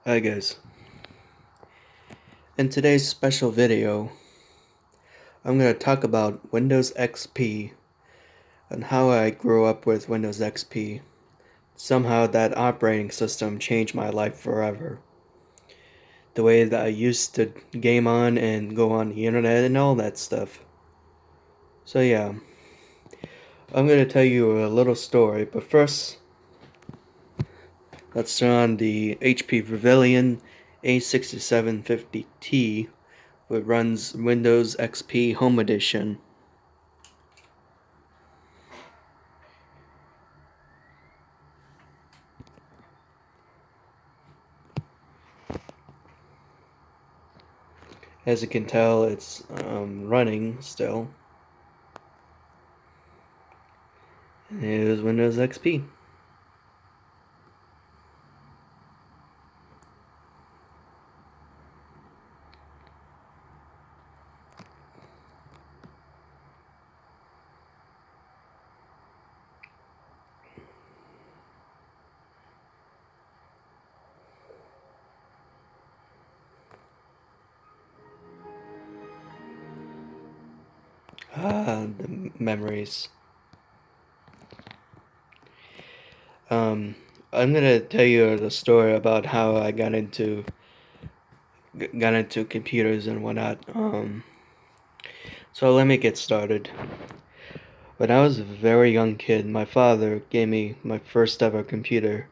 Hi guys, in today's special video, I'm going to talk about Windows XP and how I grew up with Windows XP. Somehow that operating system changed my life forever. The way that I used to game on and go on the internet and all that stuff. So yeah, I'm going to tell you a little story, but first, let's turn on the HP Pavilion A6750T, which runs Windows XP Home Edition. As you can tell, it's running still. And here's Windows XP. The memories. Um, I'm gonna tell you the story about how I got into computers and whatnot. So let me get started. When I was a very young kid, my father gave me my first ever computer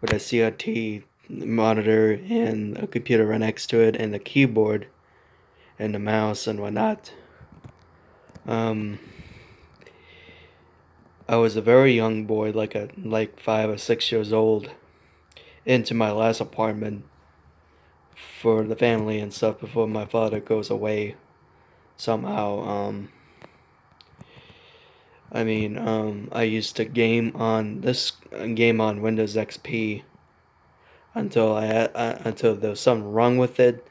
with a CRT monitor and a computer right next to it, and the keyboard and the mouse and whatnot. Um, I was a very young boy, like 5 or 6 years old, into my last apartment for the family and stuff before my father goes away somehow. I used to game on Windows XP until there was something wrong with it.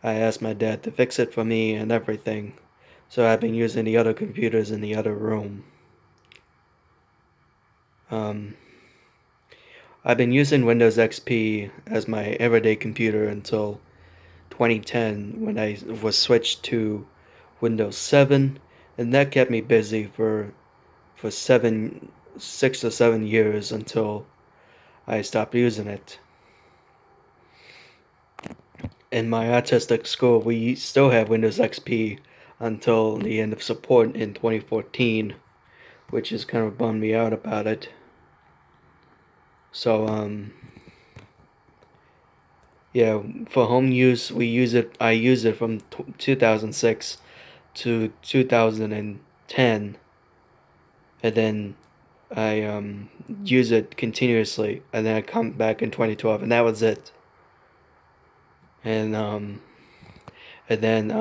I asked my dad to fix it for me and everything. So I've been using the other computers in the other room. Um, I've been using Windows XP as my everyday computer until 2010 when I was switched to Windows 7, and that kept me busy for 6 or 7 years until I stopped using it. In my autistic school, we still have Windows XP until the end of support in 2014, which has kind of bummed me out about it. So, yeah, for home use, we use it. I use it from 2006 to 2010, and then I use it continuously, and then I come back in 2012, and that was it. And and then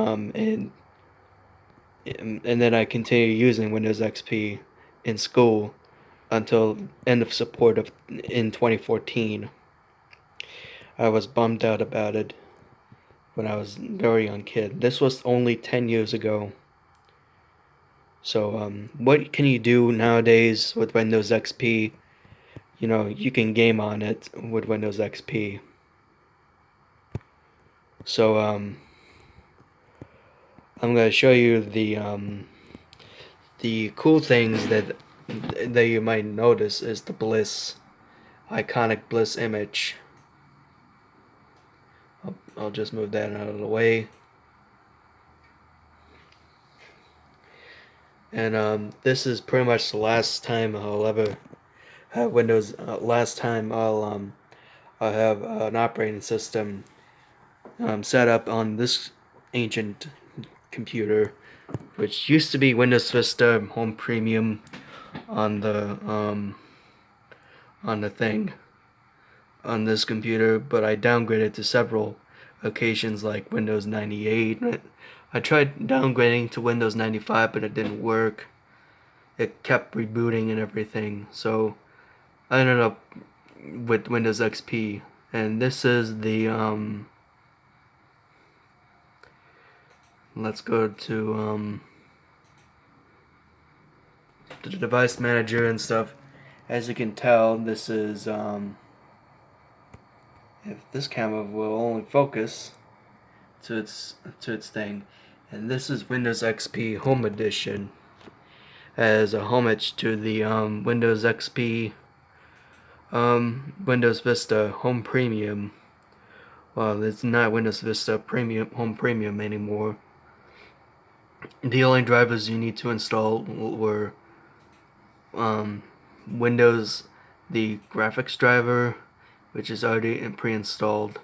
and then I continue using Windows XP in school until end of support of in 2014. I was bummed out about it when I was a very young kid. This was only 10 years ago. So what can you do nowadays with Windows XP? You know, you can game on it with Windows XP. So I'm gonna show you the cool things that you might notice is the Bliss iconic Bliss image. I'll just move that out of the way. And this is pretty much the last time I'll ever have Windows. Last time I'll have an operating system set up on this ancient computer, which used to be Windows Vista Home Premium on the thing on this computer, but I downgraded to several occasions like Windows 98. I tried downgrading to Windows 95, but it didn't work. It kept rebooting and everything, so I ended up with Windows XP. And this is the let's go to the device manager and stuff. As you can tell, this is if this camera will only focus to its thing. And this is Windows XP Home Edition, as a homage to the Windows XP Windows Vista Home Premium. Well, it's not Windows Vista Premium Home Premium anymore. The only drivers you need to install were Windows, the graphics driver, which is already pre-installed,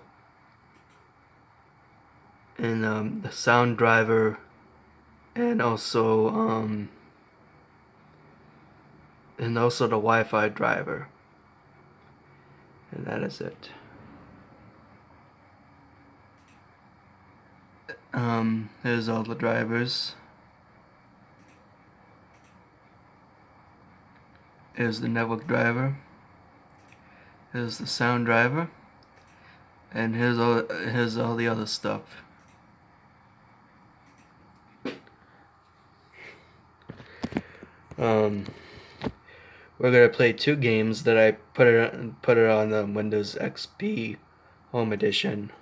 and the sound driver, and also the Wi-Fi driver, and that is it. Here's all the drivers. Here's the network driver. Here's the sound driver, and here's all the other stuff. We're gonna play two games that I put it on the Windows XP Home Edition.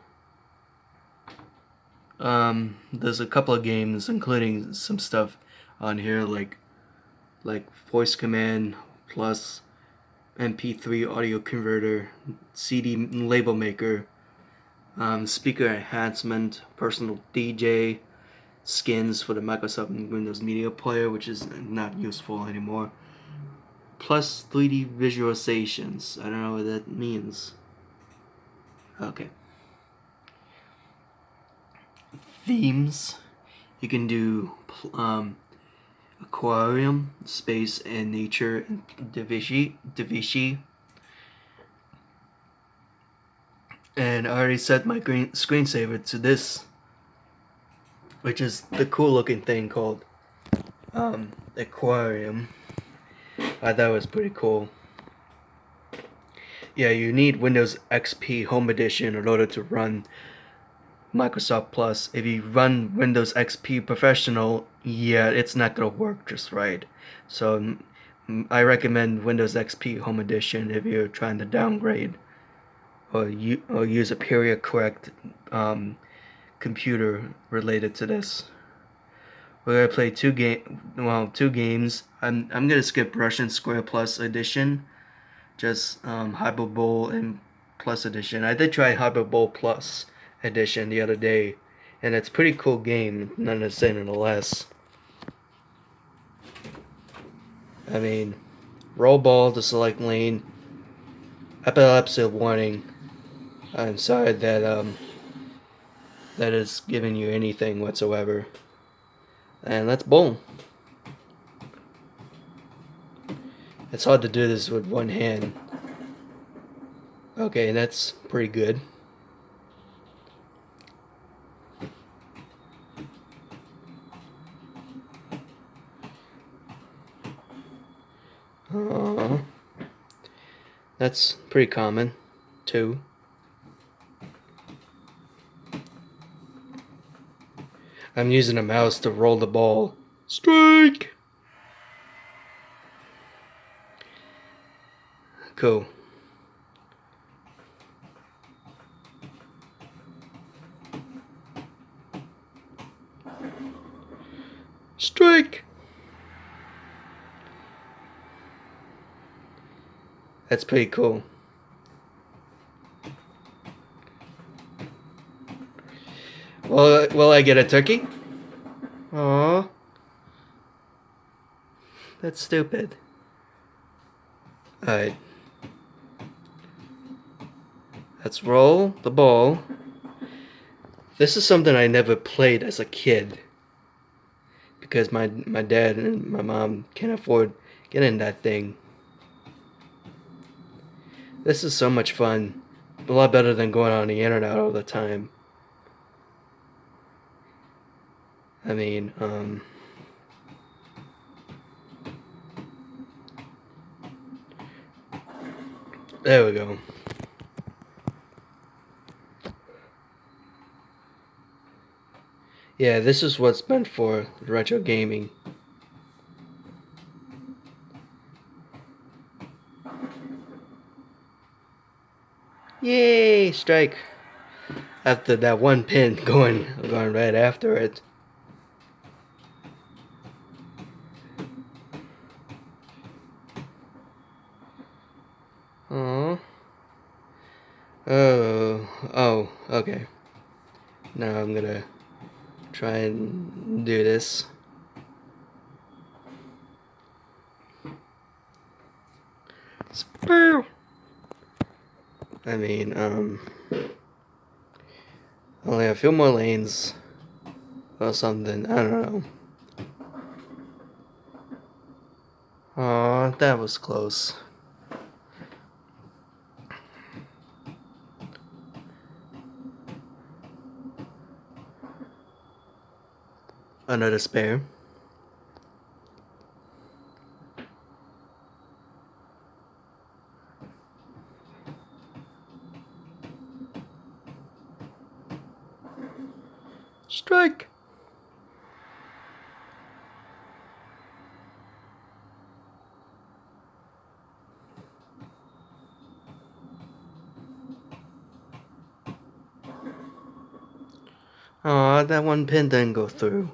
There's a couple of games, including some stuff on here like voice command plus MP3 audio converter, CD label maker, speaker enhancement, personal DJ, skins for the Microsoft Windows Media Player, which is not useful anymore, plus 3D visualizations. I don't know what that means. Okay. Themes. You can do aquarium, space, and nature, and Divici. And I already set my screensaver to this, which is the cool looking thing called aquarium. I thought it was pretty cool. Yeah, you need Windows XP Home Edition in order to run Microsoft Plus. If you run Windows XP Professional, yeah, it's not gonna work just right. So I recommend Windows XP Home Edition if you're trying to downgrade or use a period correct computer related to this. We're gonna play two games. I'm gonna skip Russian Square Plus Edition, just HyperBowl and Plus Edition. I did try HyperBowl Plus Edition the other day, and it's a pretty cool game, nonetheless. I mean, roll ball to select lane. Epilepsy warning. I'm sorry that that is giving you anything whatsoever. And let's bowl. It's hard to do this with one hand. Okay, that's pretty good. That's pretty common, too. I'm using a mouse to roll the ball. Strike! Cool. Strike! That's pretty cool. Well, will I get a turkey? Aww. That's stupid. Alright. Let's roll the ball. This is something I never played as a kid, because my dad and my mom can't afford getting that thing. This is so much fun. A lot better than going on the internet all the time. I mean, there we go. Yeah, this is what's meant for retro gaming. Yay! Strike! After that one pin going right after it. Oh. Oh, okay. Now I'm gonna try and do this. Spoo! I mean, only a few more lanes or something. I don't know. Aw, that was close. Another spare. Strike! Aw, that one pin didn't go through.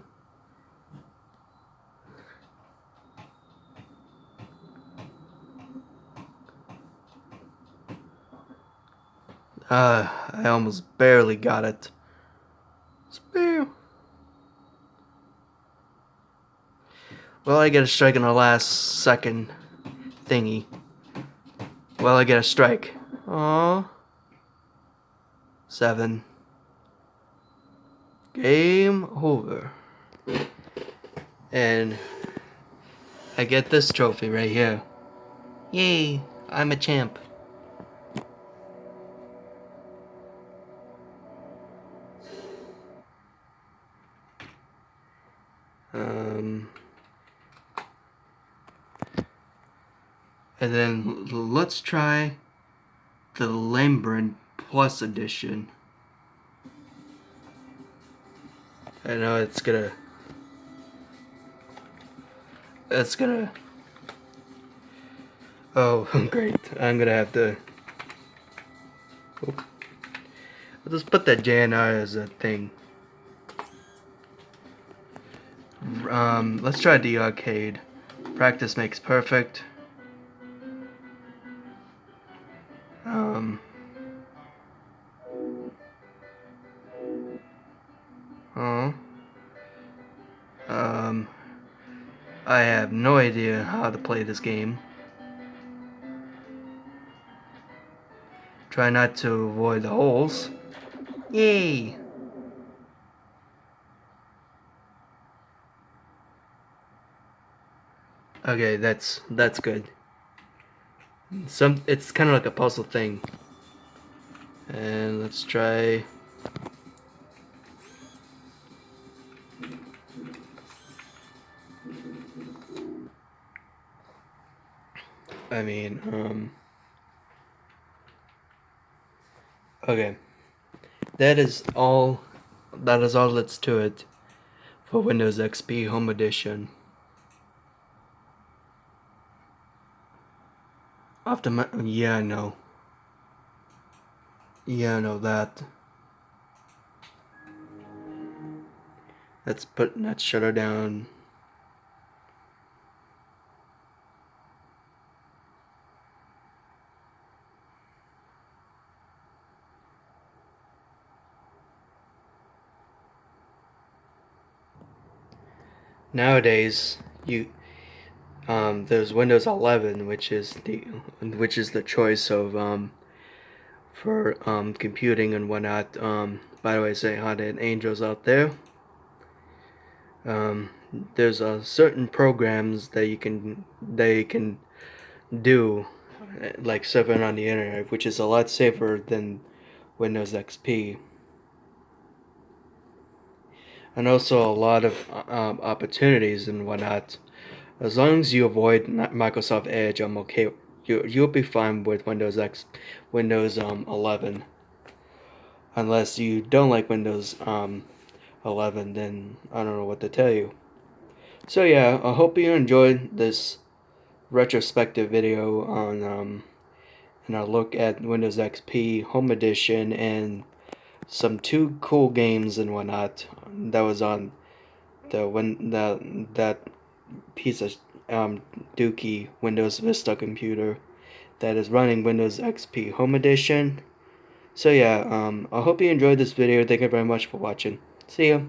I almost barely got it. Spare. Well, I get a strike in the last second thingy. Well, I get a strike. Aw. 7. Game over. And I get this trophy right here. Yay, I'm a champ. And then let's try the Labyrinth Plus Edition. I know it's gonna. Oh, great! I'm gonna have to. I'll just put that JNR as a thing. Let's try the arcade. Practice makes perfect. Oh. I have no idea how to play this game. Try not to avoid the holes. Yay! Okay, that's good. It's kind of like a puzzle thing. And let's try. I mean, okay. That is all. That is all that's to it for Windows XP Home Edition. Yeah, I know. Yeah, I know that. Let's shut her down. Nowadays, there's Windows 11, which is the choice of for computing and whatnot. By the way, say hi to angels out there. There's certain programs that you can do, like surfing on the internet, which is a lot safer than Windows XP, and also a lot of opportunities and whatnot. As long as you avoid Microsoft Edge, I'm okay. You'll be fine with Windows 11. Unless you don't like Windows 11, then I don't know what to tell you. So yeah, I hope you enjoyed this retrospective video on and I'll look at Windows XP Home Edition and some 2 cool games and whatnot that was on that piece of dookie Windows Vista computer that is running Windows XP Home Edition. So yeah, I hope you enjoyed this video. Thank you very much for watching. See ya.